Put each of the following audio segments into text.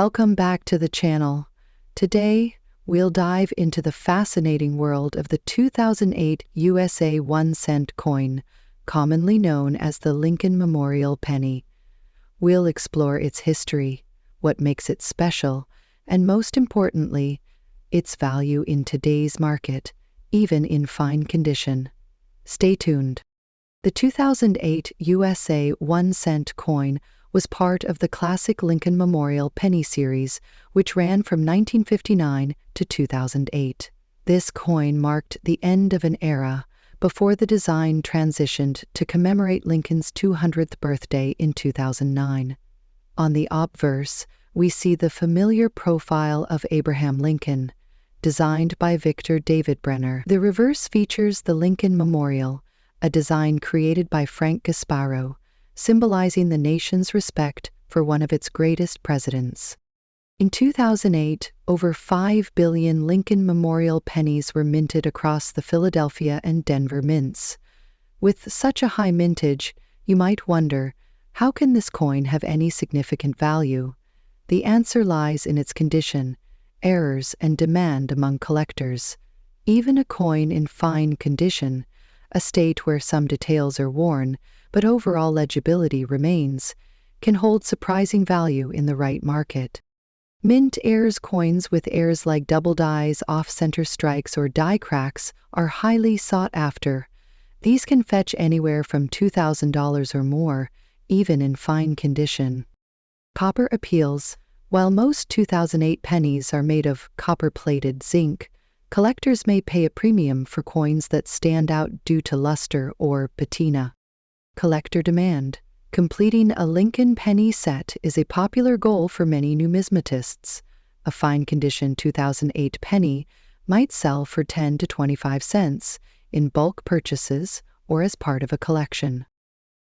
Welcome back to the channel. Today, we'll dive into the fascinating world of the 2008 USA 1-cent coin, commonly known as the Lincoln Memorial Penny. We'll explore its history, what makes it special, and most importantly, its value in today's market, even in fine condition. Stay tuned. The 2008 USA 1-cent coin was part of the classic Lincoln Memorial Penny series, which ran from 1959 to 2008. This coin marked the end of an era before the design transitioned to commemorate Lincoln's 200th birthday in 2009. On the obverse, we see the familiar profile of Abraham Lincoln, designed by Victor David Brenner. The reverse features the Lincoln Memorial, a design created by Frank Gasparo, symbolizing the nation's respect for one of its greatest presidents. In 2008, over 5 billion Lincoln Memorial pennies were minted across the Philadelphia and Denver mints. With such a high mintage, you might wonder, how can this coin have any significant value? The answer lies in its condition, errors, and demand among collectors. Even a coin in fine condition, a state where some details are worn, but overall legibility remains, can hold surprising value in the right market. Mint errors coins with errors like double dies, off-center strikes, or die cracks are highly sought after. These can fetch anywhere from $2,000 or more, even in fine condition. Copper appeals. While most 2008 pennies are made of copper-plated zinc, collectors may pay a premium for coins that stand out due to luster or patina. Collector demand. Completing a Lincoln penny set is a popular goal for many numismatists. A fine-condition 2008 penny might sell for 10 to 25 cents in bulk purchases or as part of a collection.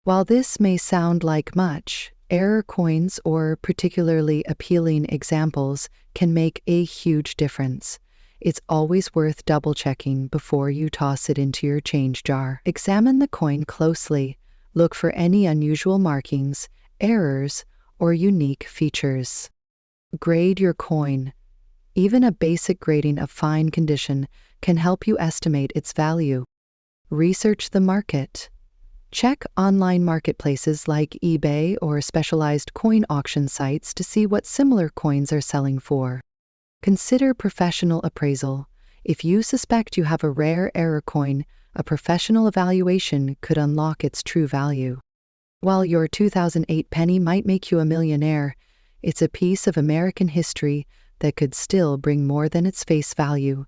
While this may sound like much, error coins or particularly appealing examples can make a huge difference. It's always worth double-checking before you toss it into your change jar. Examine the coin closely. Look for any unusual markings, errors, or unique features. Grade your coin. Even a basic grading of fine condition can help you estimate its value. Research the market. Check online marketplaces like eBay or specialized coin auction sites to see what similar coins are selling for. Consider professional appraisal. If you suspect you have a rare error coin, a professional evaluation could unlock its true value. While your 2008 penny might make you a millionaire, it's a piece of American history that could still bring more than its face value,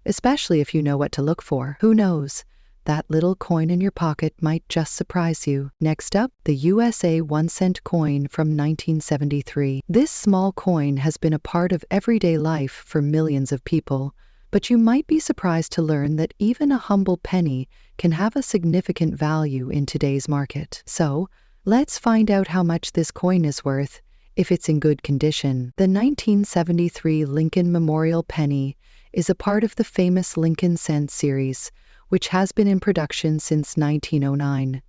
especially if you know what to look for. Who knows? That little coin in your pocket might just surprise you. Next up, the USA 1-cent coin from 1973. This small coin has been a part of everyday life for millions of people, but you might be surprised to learn that even a humble penny can have a significant value in today's market. So, let's find out how much this coin is worth, if it's in good condition. The 1973 Lincoln Memorial Penny is a part of the famous Lincoln Cent series, which has been in production since 1909.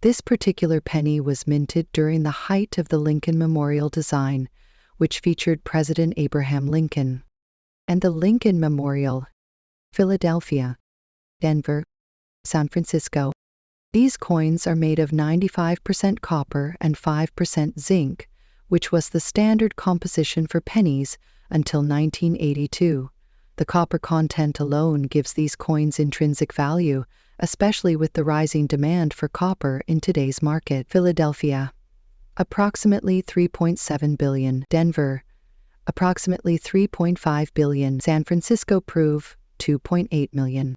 This particular penny was minted during the height of the Lincoln Memorial design, which featured President Abraham Lincoln. And the Lincoln Memorial, Philadelphia, Denver, San Francisco. These coins are made of 95% copper and 5% zinc, which was the standard composition for pennies until 1982. The copper content alone gives these coins intrinsic value, especially with the rising demand for copper in today's market. Philadelphia, approximately 3.7 billion. Denver, approximately 3.5 billion. San Francisco prove 2.8 million.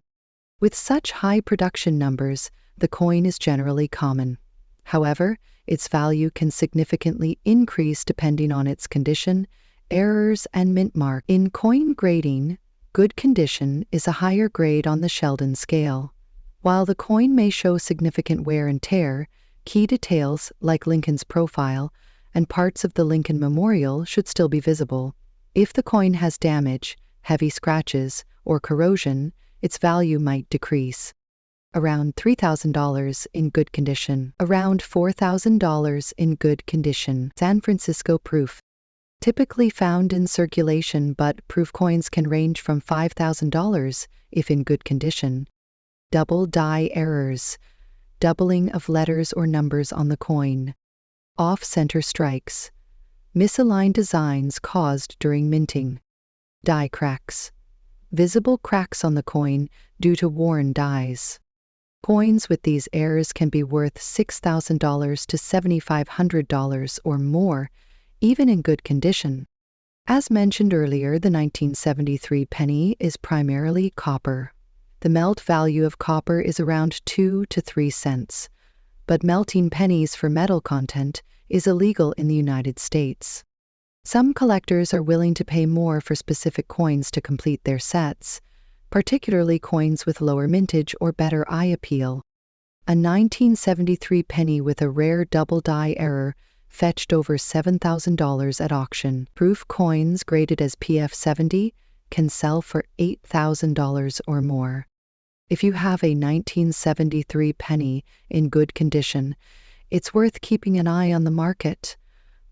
With such high production numbers, the coin is generally common. However, its value can significantly increase depending on its condition, errors, and mint mark. In coin grading, good condition is a higher grade on the Sheldon scale. While the coin may show significant wear and tear, key details like Lincoln's profile and parts of the Lincoln Memorial should still be visible. If the coin has damage, heavy scratches, or corrosion, its value might decrease. Around $3,000 in good condition. Around $4,000 in good condition. San Francisco proof. typically found in circulation, but proof coins can range from $5,000 if in good condition. Double die errors, doubling of letters or numbers on the coin. Off-center strikes, misaligned designs caused during minting. Die cracks, visible cracks on the coin due to worn dies. Coins with these errors can be worth $6,000 to $7,500 or more, even in good condition. As mentioned earlier, the 1973 penny is primarily copper. The melt value of copper is around 2 to 3 cents, but melting pennies for metal content is illegal in the United States. Some collectors are willing to pay more for specific coins to complete their sets, particularly coins with lower mintage or better eye appeal. A 1973 penny with a rare double die error fetched over $7,000 at auction. Proof coins graded as PF70 can sell for $8,000 or more. If you have a 1973 penny in good condition, it's worth keeping an eye on the market.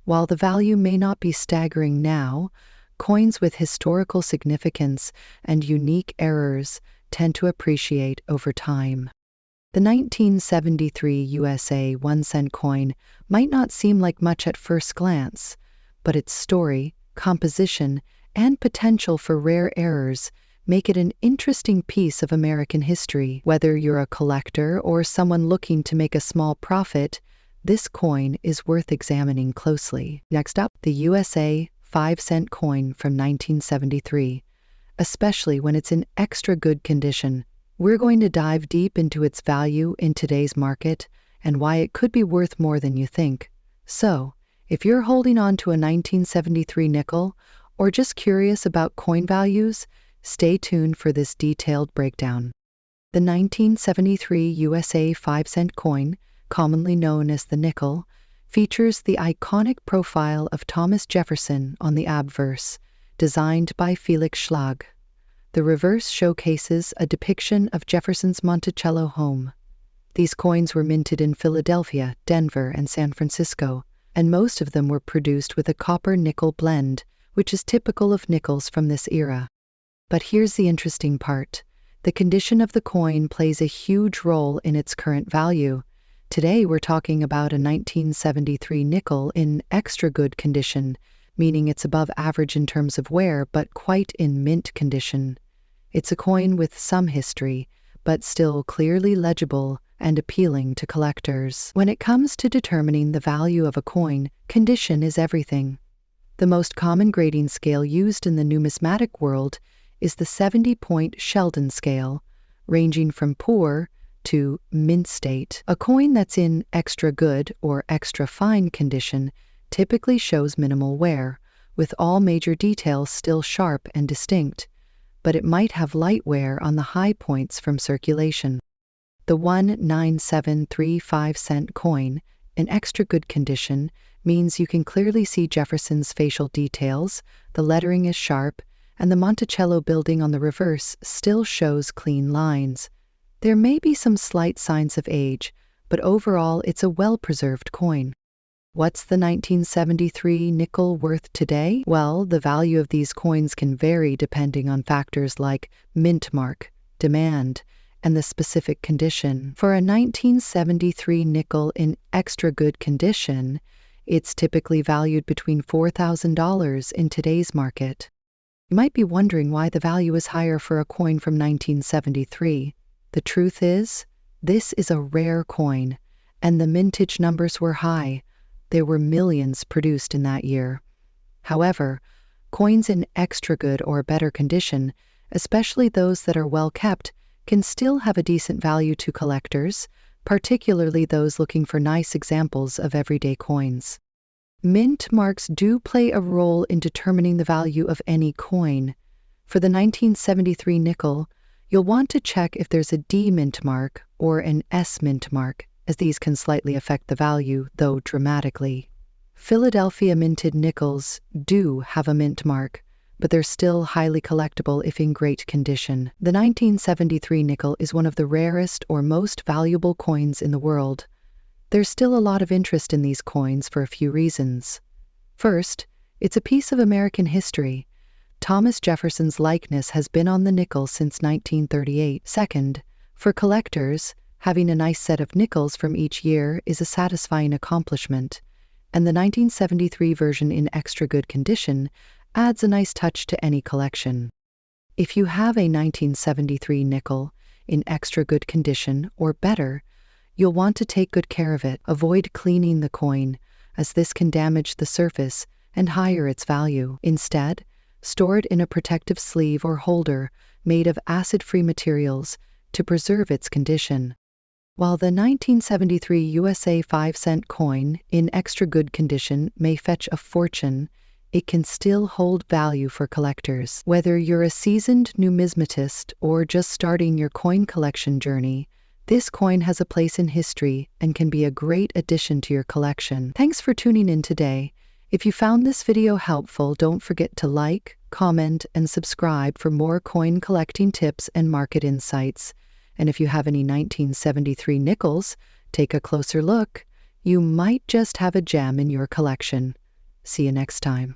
While the value may not be staggering now, coins with historical significance and unique errors tend to appreciate over time. The 1973 USA 1-cent coin might not seem like much at first glance, but its story, composition, and potential for rare errors make it an interesting piece of American history. Whether you're a collector or someone looking to make a small profit, this coin is worth examining closely. Next up, the USA 5-cent coin from 1973. Especially when it's in extra good condition, we're going to dive deep into its value in today's market and why it could be worth more than you think. So, if you're holding on to a 1973 nickel or just curious about coin values, stay tuned for this detailed breakdown. The 1973 USA 5-cent coin, commonly known as the nickel, features the iconic profile of Thomas Jefferson on the obverse, designed by Felix Schlag. The reverse showcases a depiction of Jefferson's Monticello home. These coins were minted in Philadelphia, Denver, and San Francisco, and most of them were produced with a copper-nickel blend, which is typical of nickels from this era. But here's the interesting part. The condition of the coin plays a huge role in its current value. Today we're talking about a 1973 nickel in extra good condition, meaning it's above average in terms of wear, but quite in mint condition. It's a coin with some history, but still clearly legible and appealing to collectors. When it comes to determining the value of a coin, condition is everything. The most common grading scale used in the numismatic world is the 70-point Sheldon scale, ranging from poor to mint state. A coin that's in extra good or extra fine condition typically shows minimal wear, with all major details still sharp and distinct, but it might have light wear on the high points from circulation. The 1.9735-cent coin, in extra good condition, means you can clearly see Jefferson's facial details, the lettering is sharp, and the Monticello building on the reverse still shows clean lines. There may be some slight signs of age, but overall it's a well-preserved coin. What's the 1973 nickel worth today? Well, the value of these coins can vary depending on factors like mint mark, demand, and the specific condition. For a 1973 nickel in extra good condition, it's typically valued between $4,000 in today's market. You might be wondering why the value is higher for a coin from 1973. The truth is, this is a rare coin, and the mintage numbers were high. There were millions produced in that year. However, coins in extra good or better condition, especially those that are well kept, can still have a decent value to collectors, particularly those looking for nice examples of everyday coins. Mint marks do play a role in determining the value of any coin. For the 1973 nickel, you'll want to check if there's a D mint mark or an S mint mark, as these can slightly affect the value, though dramatically. Philadelphia minted nickels do have a mint mark, but they're still highly collectible if in great condition. The 1973 nickel is one of the rarest or most valuable coins in the world. There's still a lot of interest in these coins for a few reasons. First, It's a piece of American history. Thomas Jefferson's likeness has been on the nickel since 1938. Second, for collectors, having a nice set of nickels from each year is a satisfying accomplishment, and the 1973 version in extra good condition adds a nice touch to any collection. If you have a 1973 nickel in extra good condition or better, you'll want to take good care of it. Avoid cleaning the coin, as this can damage the surface and higher its value. Instead, store it in a protective sleeve or holder made of acid-free materials to preserve its condition. While the 1973 USA 5-cent coin in extra good condition may fetch a fortune, it can still hold value for collectors. Whether you're a seasoned numismatist or just starting your coin collection journey, this coin has a place in history and can be a great addition to your collection. Thanks for tuning in today. If you found this video helpful, don't forget to like, comment, and subscribe for more coin collecting tips and market insights. And if you have any 1973 nickels, take a closer look. You might just have a gem in your collection. See you next time.